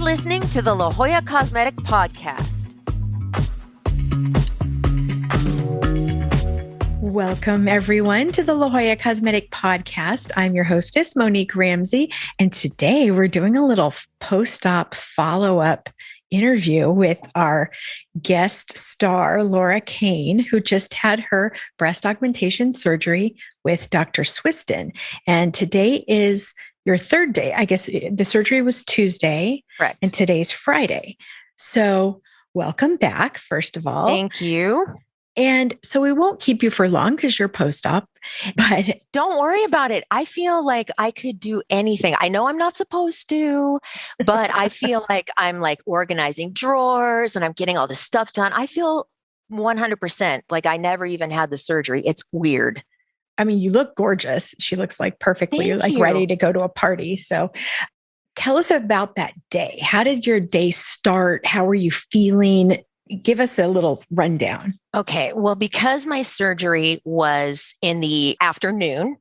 listening to the La Jolla Cosmetic Podcast. Welcome, everyone, to the La Jolla Cosmetic Podcast. I'm your hostess, Monique Ramsey, and today we're doing a little post-op follow-up interview with our guest star, Laura Cain, who just had her breast augmentation surgery with Dr. Swistun. And today is your third day. I guess the surgery was Tuesday, Correct. And today's Friday. So welcome back, first of all. Thank you. And so we won't keep you for long because you're post-op, but don't worry about it. I feel like I could do anything. I know I'm not supposed to, but I feel like I'm like organizing drawers and I'm getting all this stuff done. I feel 100% like I never even had the surgery. It's weird. I mean, you look gorgeous. She looks like perfectly Thank like you. ready to go to a party. So tell us about that day. How did your day start? How were you feeling? Give us a little rundown. Okay. Well, because my surgery was in the afternoon,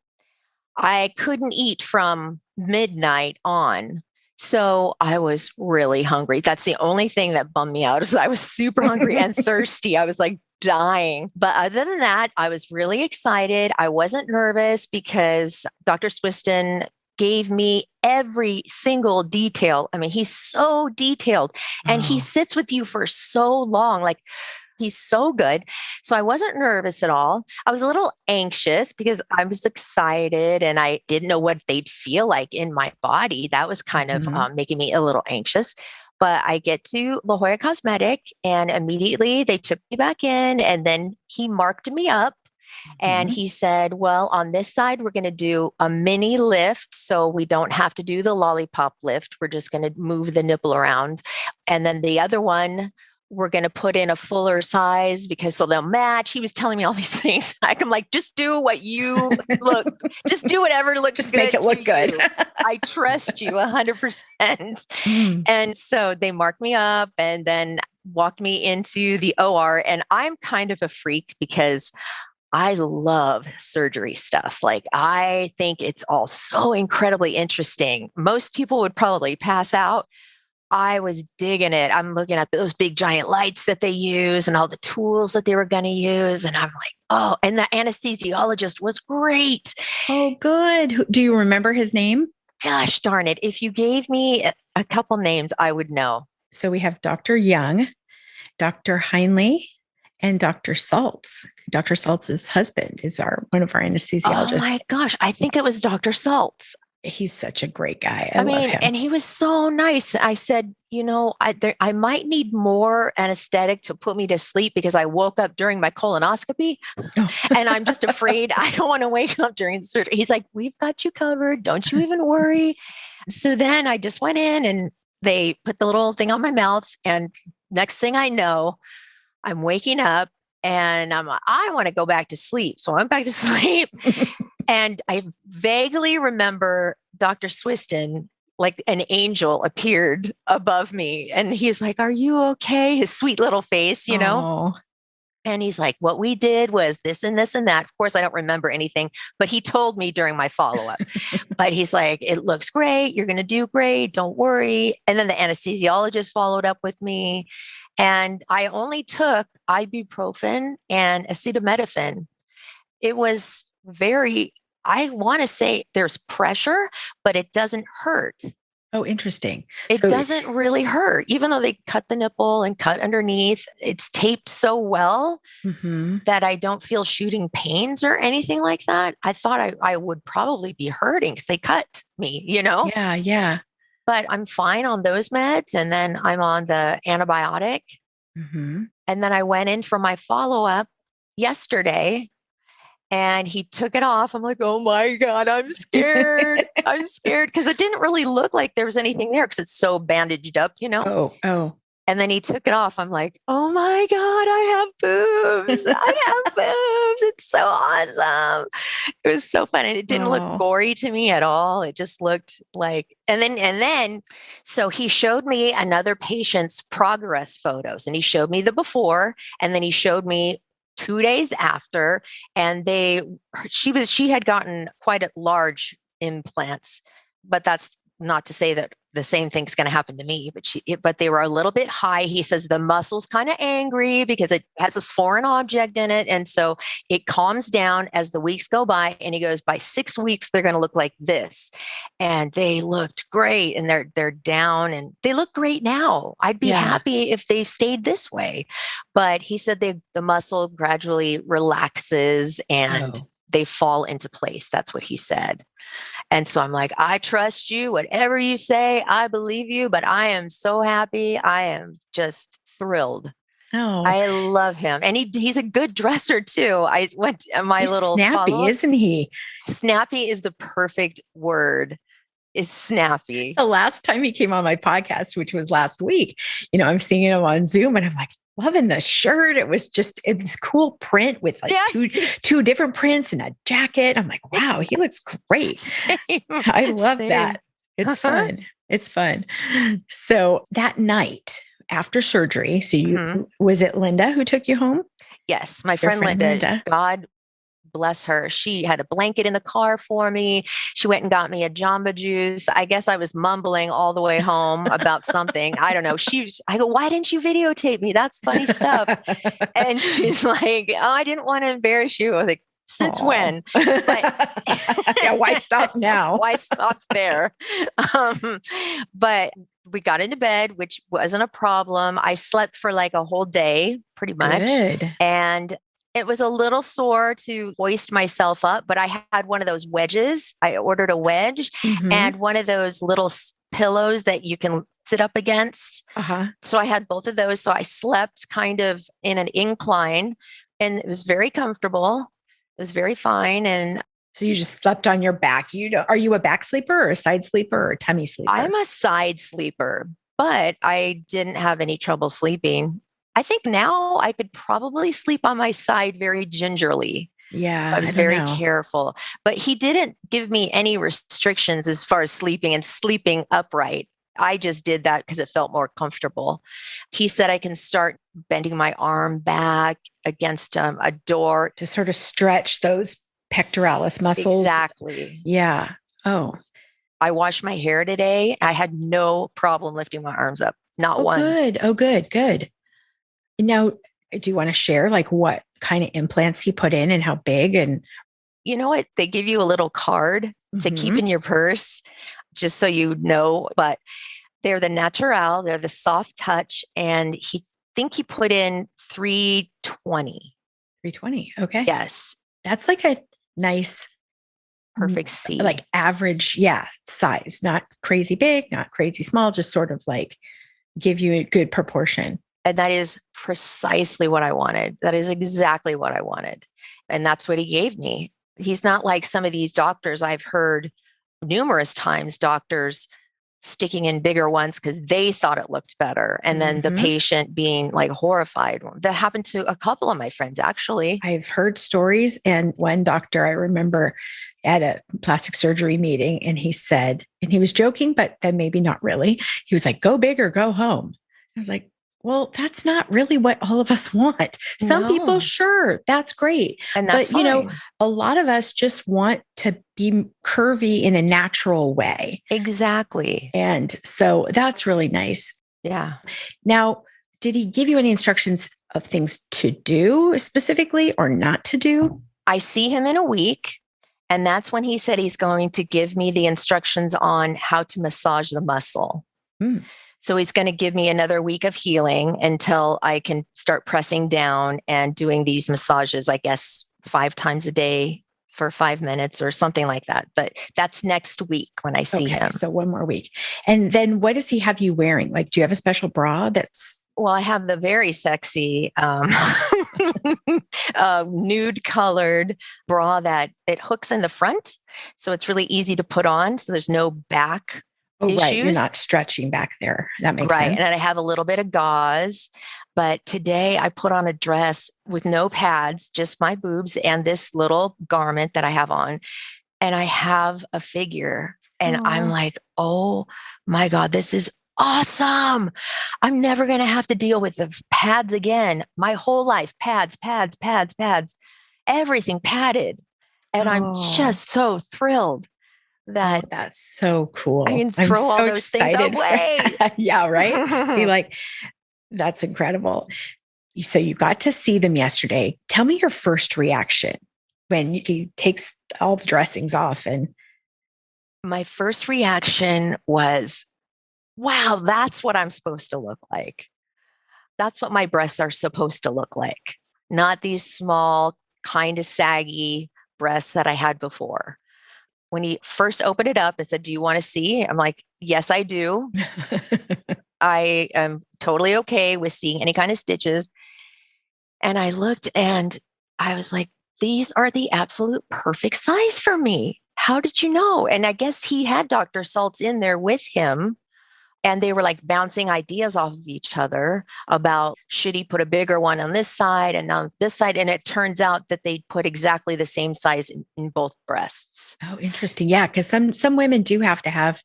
I couldn't eat from midnight on. So I was really hungry. That's the only thing that bummed me out is I was super hungry and thirsty. I was like dying. But other than that, I was really excited. I wasn't nervous because Dr. Swistun gave me every single detail. I mean, he's so detailed and he sits with you for so long. Like he's so good. So I wasn't nervous at all. I was a little anxious because I was excited and I didn't know what they'd feel like in my body. That was kind of making me a little anxious. But I get to La Jolla Cosmetic and immediately they took me back in and then he marked me up. And he said, well, on this side, we're going to do a mini lift. So we don't have to do the lollipop lift. We're just going to move the nipple around. And then the other one, we're going to put in a fuller size because so they'll match. He was telling me all these things. I'm like, just do what you look, just do whatever looks just good. Make it look good. I trust you 100%. And so they marked me up and then walked me into the OR. And I'm kind of a freak because I love surgery stuff. Like, I think it's all so incredibly interesting. Most people would probably pass out. I was digging it. I'm looking at those big giant lights that they use and all the tools that they were going to use. And I'm like, oh, and the anesthesiologist was great. Oh, good. Do you remember his name? Gosh darn it. If you gave me a couple names, I would know. So we have Dr. Young, Dr. Heinley, and Dr. Saltz. Dr. Saltz's husband is one of our anesthesiologists. Oh my gosh. I think it was Dr. Saltz. He's such a great guy. I love mean, him. And he was so nice. I said, you know, I might need more anesthetic to put me to sleep because I woke up during my colonoscopy and I'm just afraid I don't want to wake up during the surgery. He's like, we've got you covered. Don't you even worry. So then I just went in and they put the little thing on my mouth. And next thing I know, I'm waking up and I'm like, I want to go back to sleep. So I went back to sleep. And I vaguely remember Dr. Swistun, like an angel appeared above me. And he's like, are you okay? His sweet little face, you know? And he's like, what we did was this and this and that. Of course, I don't remember anything, but he told me during my follow-up. But he's like, it looks great. You're going to do great. Don't worry. And then the anesthesiologist followed up with me. And I only took ibuprofen and acetaminophen. It was I want to say there's pressure, but it doesn't hurt. Oh, interesting. It doesn't really hurt. Even though they cut the nipple and cut underneath, it's taped so well that I don't feel shooting pains or anything like that. I thought I would probably be hurting because they cut me, you know? Yeah, yeah. But I'm fine on those meds. And then I'm on the antibiotic. And then I went in for my follow-up yesterday. And he took it off. I'm like, oh my God, I'm scared. I'm scared because it didn't really look like there was anything there because it's so bandaged up, you know? Oh. And then he took it off. I'm like, oh my God, I have boobs. I have boobs. It's so awesome. It was so fun. And it didn't look gory to me at all. It just looked like, and then, so he showed me another patient's progress photos and he showed me the before and then he showed me 2 days after, and she had gotten quite a large implants, but that's not to say that the same thing's going to happen to me. But they were a little bit high. He says the muscle's kind of angry because it has this foreign object in it. And so it calms down as the weeks go by. And he goes, by 6 weeks, they're going to look like this. And they looked great. And they're down and they look great now. I'd be happy if they stayed this way. But he said the muscle gradually relaxes and they fall into place. That's what he said. And so I'm like, I trust you. Whatever you say, I believe you. But I am so happy. I am just thrilled. Oh, I love him. And he's a good dresser too. I went my he's little snappy, follow-up. Isn't he? Snappy is the perfect word. Is snappy. The last time he came on my podcast, which was last week, I'm seeing him on Zoom and I'm like, loving the shirt. It's this cool print with like two different prints and a jacket. I'm like, wow, he looks great. Same. I love that. It's fun. It's fun. So that night after surgery, so was it Linda who took you home? Yes, my friend Linda. God bless her. She had a blanket in the car for me. She went and got me a Jamba Juice. I guess I was mumbling all the way home about something. I don't know. I go, why didn't you videotape me? That's funny stuff. And she's like, oh, I didn't want to embarrass you. I was like, since when? But why stop now? Why stop there? But we got into bed, which wasn't a problem. I slept for like a whole day, pretty much. Good. And it was a little sore to hoist myself up, but I had one of those wedges. I ordered a wedge and one of those little pillows that you can sit up against. So I had both of those. So I slept kind of in an incline and it was very comfortable. It was very fine. And so you just slept on your back. Are you a back sleeper or a side sleeper or a tummy sleeper? I'm a side sleeper, but I didn't have any trouble sleeping. I think now I could probably sleep on my side very gingerly. Yeah. I was very careful, but he didn't give me any restrictions as far as sleeping and sleeping upright. I just did that because it felt more comfortable. He said I can start bending my arm back against a door to sort of stretch those pectoralis muscles. Exactly. Yeah. Oh, I washed my hair today. I had no problem lifting my arms up. Not one. Good. Oh, good. Good. Now, do you want to share like what kind of implants he put in and how big? And you know what? They give you a little card to keep in your purse, just so you know, but they're the natural, they're the soft touch. And he put in 320. 320. Okay. Yes. That's like a nice, perfect C. Like average, size, not crazy big, not crazy small, just sort of like give you a good proportion. And that is precisely what I wanted. That is exactly what I wanted. And that's what he gave me. He's not like some of these doctors I've heard numerous times, doctors sticking in bigger ones because they thought it looked better. And then the patient being like horrified. That happened to a couple of my friends, actually. I've heard stories. And one doctor I remember at a plastic surgery meeting, and he said, and he was joking, but then maybe not really. He was like, go big or go home. I was like, well, that's not really what all of us want. Some people, sure, that's great. And that's but, a lot of us just want to be curvy in a natural way. Exactly. And so that's really nice. Yeah. Now, did he give you any instructions of things to do specifically or not to do? I see him in a week. And that's when he said he's going to give me the instructions on how to massage the muscle. So he's going to give me another week of healing until I can start pressing down and doing these massages, I guess, 5 times a day for 5 minutes or something like that. But that's next week when I see him. So one more week. And then what does he have you wearing? Like, do you have a special bra that's... Well, I have the very sexy nude colored bra that it hooks in the front. So it's really easy to put on. So there's no back issues. Right. You're not stretching back there. That makes sense. Right. And I have a little bit of gauze. But today I put on a dress with no pads, just my boobs and this little garment that I have on. And I have a figure. And I'm like, oh my God, this is awesome. I'm never going to have to deal with the pads again. My whole life, pads, everything padded. And I'm just so thrilled. Oh, that, that's so I cool. mean, I'm throw all so those things excited away. for yeah, right? Be like, that's incredible. So you got to see them yesterday. Tell me your first reaction when he takes all the dressings off and My first reaction was, wow, that's what I'm supposed to look like. That's what my breasts are supposed to look like, not these small, kind of saggy breasts that I had before. When he first opened it up and said, "Do you want to see?" I'm like, "Yes, I do. I am totally okay with seeing any kind of stitches." And I looked and I was like, "These are the absolute perfect size for me. How did you know?" And I guess he had Dr. Saltz in there with him, and they were like bouncing ideas off of each other about should he put a bigger one on this side and on this side. And it turns out that they put exactly the same size in both breasts. Oh, interesting. Yeah, because some women do have to have,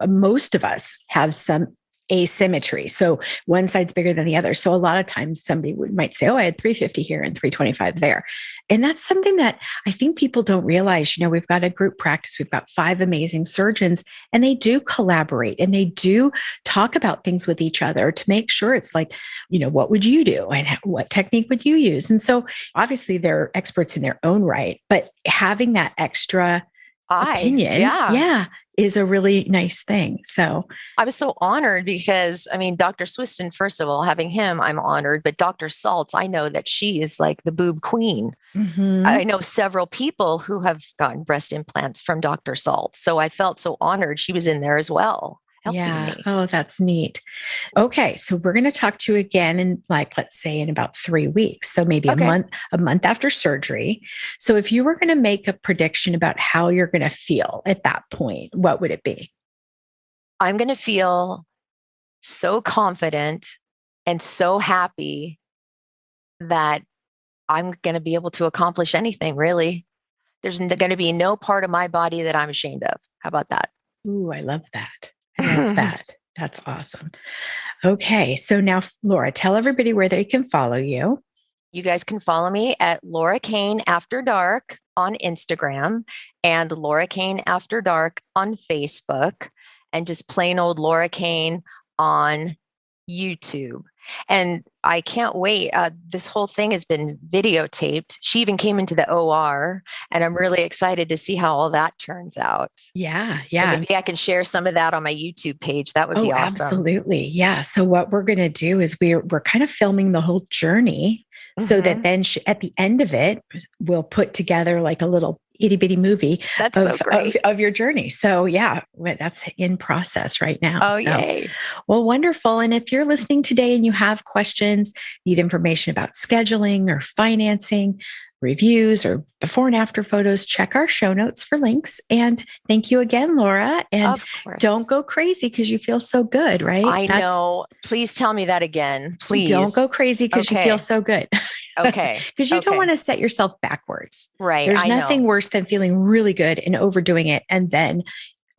most of us have some asymmetry. So one side's bigger than the other. So a lot of times somebody might say, "Oh, I had 350 here and 325 there," and that's something that I think people don't realize. We've got a group practice. We've got 5 amazing surgeons, and they do collaborate and they do talk about things with each other to make sure it's like, what would you do and what technique would you use? And so obviously they're experts in their own right, but having that extra opinion, Yeah. yeah, is a really nice thing. So, I was so honored because, I mean, Dr. Swistun, first of all, having him, I'm honored. But Dr. Saltz, I know that she is like the boob queen. I mhm. know several people who have gotten breast implants from Dr. Saltz. So I felt so honored she was in there as well, helping Yeah. me. Oh, that's neat. Okay, so we're going to talk to you again in, like, let's say in about 3 weeks. So maybe Okay. a month after surgery. So if you were going to make a prediction about how you're going to feel at that point, what would it be? I'm going to feel so confident and so happy that I'm going to be able to accomplish anything, really. There's going to be no part of my body that I'm ashamed of. How about that? Ooh, I love that. I love that. That's awesome. Okay, so now, Laura, tell everybody where they can follow you. You guys can follow me at Laura Cain After Dark on Instagram and Laura Cain After Dark on Facebook, and just plain old Laura Cain on YouTube. And I can't wait. This whole thing has been videotaped. She even came into the OR, and I'm really excited to see how all that turns out. Yeah, So yeah. maybe I can share some of that on my YouTube page. That would Oh, be awesome. absolutely. Yeah. So what we're going to do is we're kind of filming the whole journey so that Hmm. then at the end of it, we'll put together like a little itty bitty movie That's so of great. your journey. So yeah, that's in process right now. Oh, So, yay. well, wonderful. And if you're listening today and you have questions, need information about scheduling or financing, reviews or before and after photos, check our show notes for links. And thank you again, Laura. And Of course. don't go crazy because you feel so good, right? I know. Please tell me that again, Don't please. go crazy because you feel Okay. so good. Okay. Because you don't want Okay. to set yourself backwards. Right. There's I nothing know. worse than feeling really good and overdoing it. And then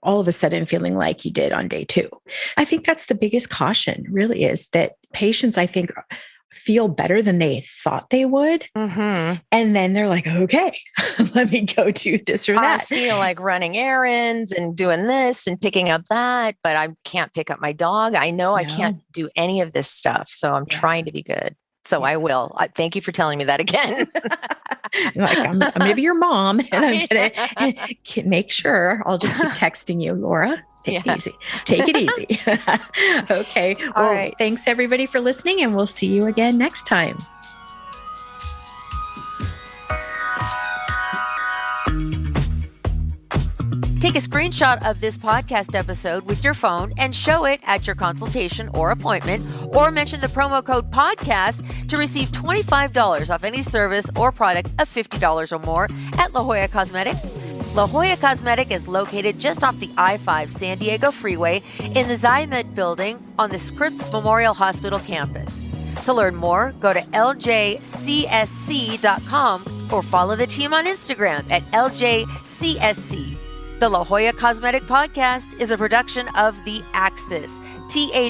all of a sudden feeling like you did on day 2. I think that's the biggest caution, really, is that patients, I think, feel better than they thought they would. Hmm. And then they're like, okay, let me go do this or I that. feel like running errands and doing this and picking up that, but I can't pick up my dog. I know I can't No, do any of this stuff. So I'm yeah, trying to be good. So yeah. I will. Thank you for telling me that again. Like, I'm going to be your mom and I'm going I- to make sure I'll just keep texting you, Laura. Take it yeah. easy. Take it easy. Okay. All Well, right. thanks everybody for listening, and we'll see you again next time. Take a screenshot of this podcast episode with your phone and show it at your consultation or appointment, or mention the promo code podcast to receive $25 off any service or product of $50 or more at La Jolla Cosmetic. La Jolla Cosmetic is located just off the I-5 San Diego Freeway in the Zymed building on the Scripps Memorial Hospital campus. To learn more, go to ljcsc.com or follow the team on Instagram at ljcsc. The La Jolla Cosmetic Podcast is a production of The Axis, TheAxis.io.